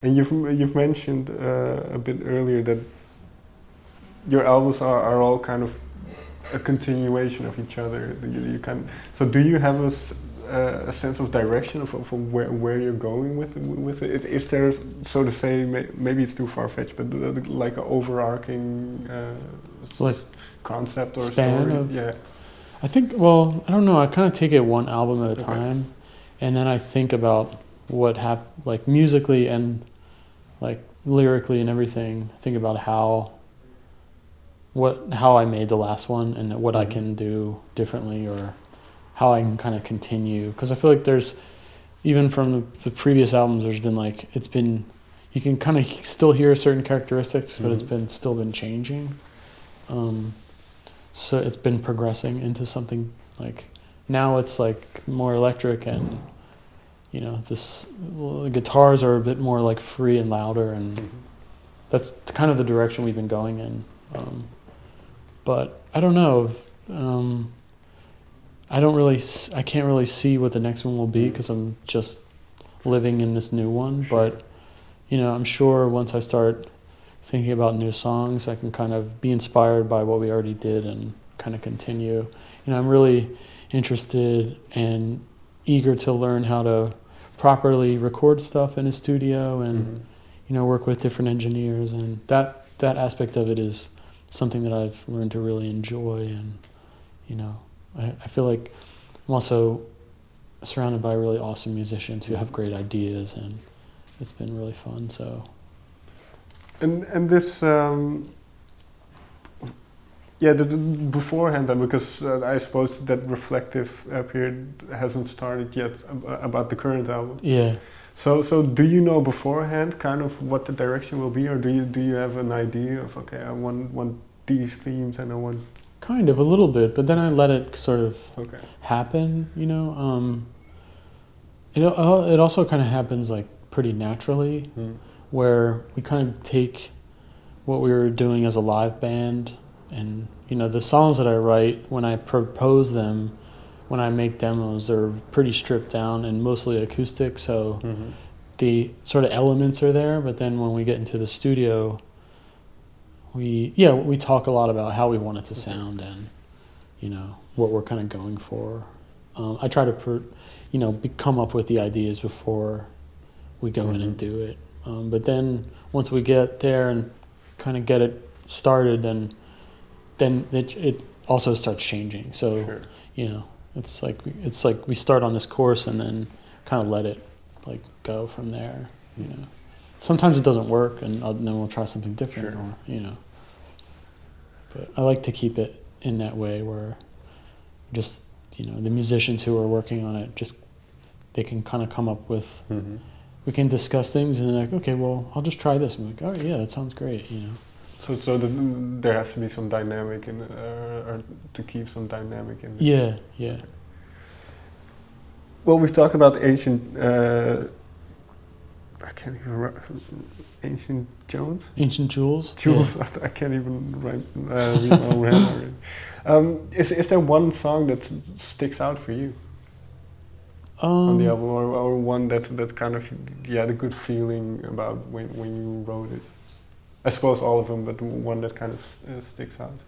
And you've mentioned a bit earlier that your albums are all kind of a continuation of each other. You kind so do you have a sense of direction of where you're going with it? Is there, so to say, maybe it's too far-fetched, but like an overarching like concept or span story? of, Yeah. I think, well, I don't know, I kind of take it one album at a Okay. time, and then I think about what happened, like musically and like lyrically and everything. Think about how I made the last one and what I can do differently, or how I can kind of continue. Because I feel like there's, even from the previous albums, there's been like, you can kind of still hear certain characteristics, but it's still been changing. So it's been progressing into something like, now it's like more electric, and the guitars are a bit more like free and louder, and that's kind of the direction we've been going in. But I don't know. I can't really see what the next one will be, because I'm just living in this new one. Sure. But I'm sure once I start thinking about new songs, I can kind of be inspired by what we already did and kind of continue. I'm really interested and eager to learn how to properly record stuff in a studio, and work with different engineers, and that aspect of it is something that I've learned to really enjoy. And I feel like I'm also surrounded by really awesome musicians who have great ideas, and it's been really fun. So And this beforehand then, because I suppose that reflective period hasn't started yet about the current album. yeah. So do you know beforehand kind of what the direction will be, or do you have an idea of, okay, I want these themes and I want... Kind of, a little bit, but then I let it sort of happen, It also kind of happens like pretty naturally, where we kind of take what we were doing as a live band, and the songs that I write, when I propose them, when I make demos, they're pretty stripped down and mostly acoustic, so the sort of elements are there, but then when we get into the studio, we talk a lot about how we want it to sound, and what we're kind of going for. I try to come up with the ideas before we go in and do it, but then once we get there and kind of get it started, then it also starts changing. So it's like we start on this course and then kind of let it like go from there. Sometimes it doesn't work, and then we'll try something different. Or but I like to keep it in that way, where just the musicians who are working on it, just they can kind of come up with, we can discuss things, and they're like, okay, well, I'll just try this. I'm like, oh yeah, that sounds great. So there has to be some dynamic in, or to keep some dynamic in. Yeah. Well, we've talked about ancient. I can't even remember. Ancient Jones? Ancient Jewels? Jewels, Yeah. I can't even read my own handwriting. Is there one song that sticks out for you on the album, or one that kind of you had a good feeling about when you wrote it? I suppose all of them, but one that kind of sticks out.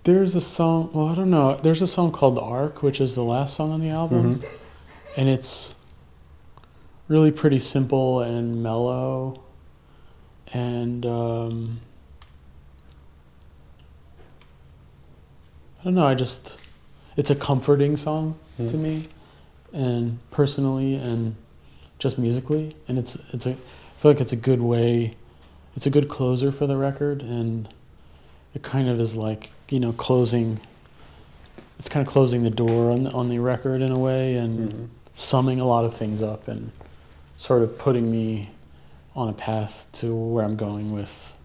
There's a song, well, I don't know. There's a song called The Ark, which is the last song on the album. And it's really pretty simple and mellow. And I don't know, it's a comforting song to me, and personally, and just musically. And I feel like it's a good way, it's a good closer for the record, and it kind of is like, closing the door on the record in a way, and summing a lot of things up, and sort of putting me on a path to where I'm going with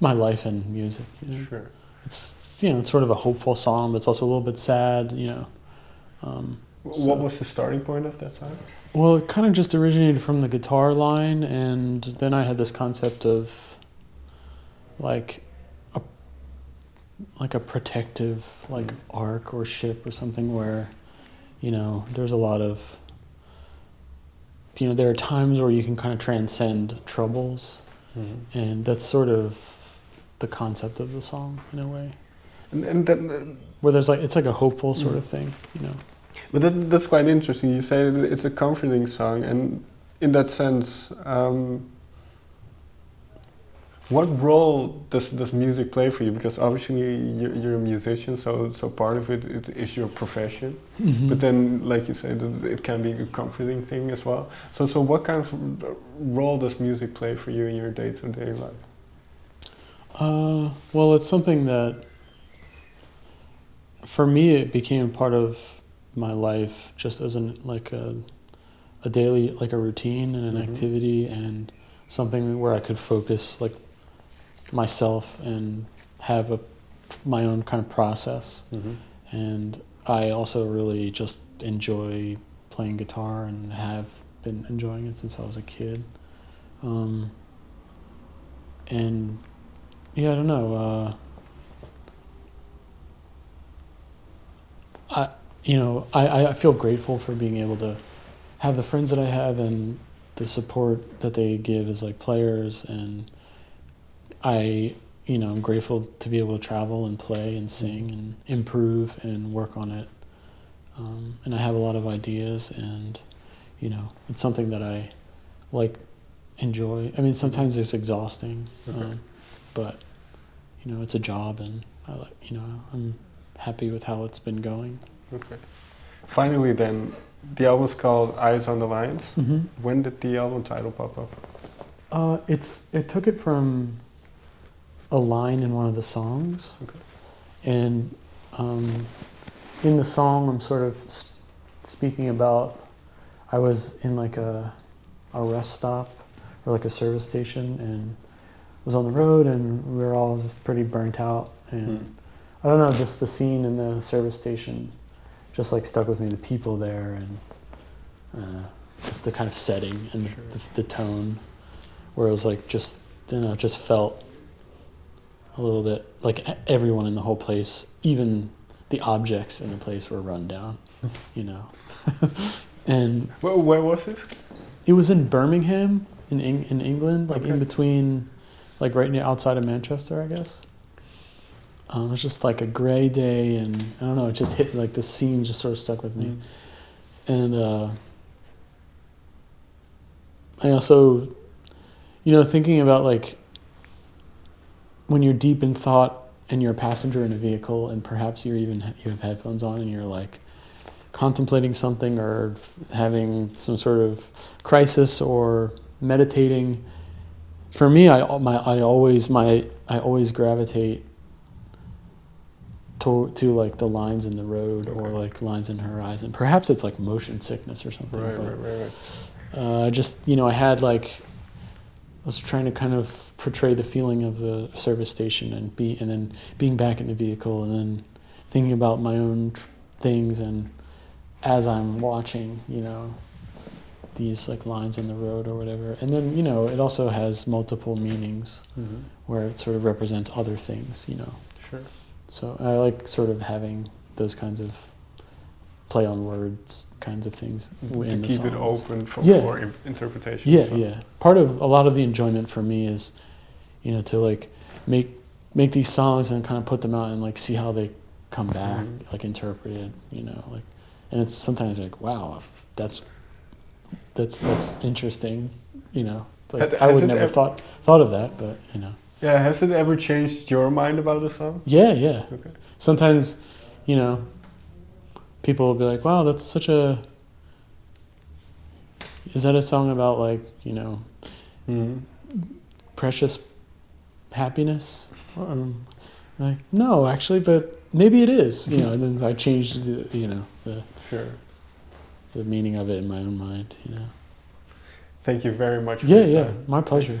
my life and music. Sure. It's it's sort of a hopeful song, but it's also a little bit sad. What was the starting point of that song? Well, it kind of just originated from the guitar line, and then I had this concept of like a protective ark or ship or something, where you know, there's a lot of, you know, there are times where you can kind of transcend troubles, and that's sort of the concept of the song in a way. And then, where there's like, it's like a hopeful sort of thing, you know. but that's quite interesting. You say that it's a comforting song, and in that sense, what role does music play for you? Because obviously you're a musician, so part of it is your profession. But then, like you said, it can be a comforting thing as well. So what kind of role does music play for you in your day-to-day life? Well, it's something that, for me, it became part of my life just as like a daily, like a routine and an activity, and something where I could focus like myself and have my own kind of process. And I also really just enjoy playing guitar and have been enjoying it since I was a kid. And yeah, I don't know. I feel grateful for being able to have the friends that I have and the support that they give as like players, and I'm grateful to be able to travel and play and sing and improve and work on it. And I have a lot of ideas, and it's something that I enjoy. I mean, sometimes it's exhausting, but it's a job, and I'm happy with how it's been going. Okay. Finally, then, the album's called Eyes on the Lines. When did the album title pop up? It took it from a line in one of the songs, and in the song I'm sort of speaking about, I was in like a rest stop or like a service station, and was on the road, and we were all pretty burnt out, and I don't know, just the scene in the service station just like stuck with me, the people there, and just the kind of setting and the tone, where it was like just felt a little bit like everyone in the whole place, even the objects in the place, were run down, And where was it? It was in Birmingham, in England, like in between, like right near outside of Manchester, I guess. It was just like a gray day, and I don't know, it just hit, like the scene just sort of stuck with me. And I also, thinking about like when you're deep in thought and you're a passenger in a vehicle, and perhaps you have headphones on, and you're like contemplating something or having some sort of crisis or meditating. For me, I always gravitate to like the lines in the road, or like lines in the horizon. Perhaps it's like motion sickness or something. Right. Just I was trying to kind of portray the feeling of the service station, and then being back in the vehicle, and then thinking about my own things, and as I'm watching, these like lines in the road or whatever. And then, it also has multiple meanings, where it sort of represents other things, Sure. So I like sort of having those kinds of play on words kinds of things in to the keep it songs. open for interpretation. Yeah. Part of a lot of the enjoyment for me is, to like make these songs and kind of put them out and like see how they come back, like interpreted, like, and it's sometimes like, wow, that's interesting, like I would never thought of that, but Yeah, has it ever changed your mind about the song? Yeah. Okay. Sometimes, people will be like, wow, that's such is that a song about like, precious happiness? Like, no, actually, but maybe it is, and then I changed the meaning of it in my own mind, Thank you very much for your your time. time. My pleasure.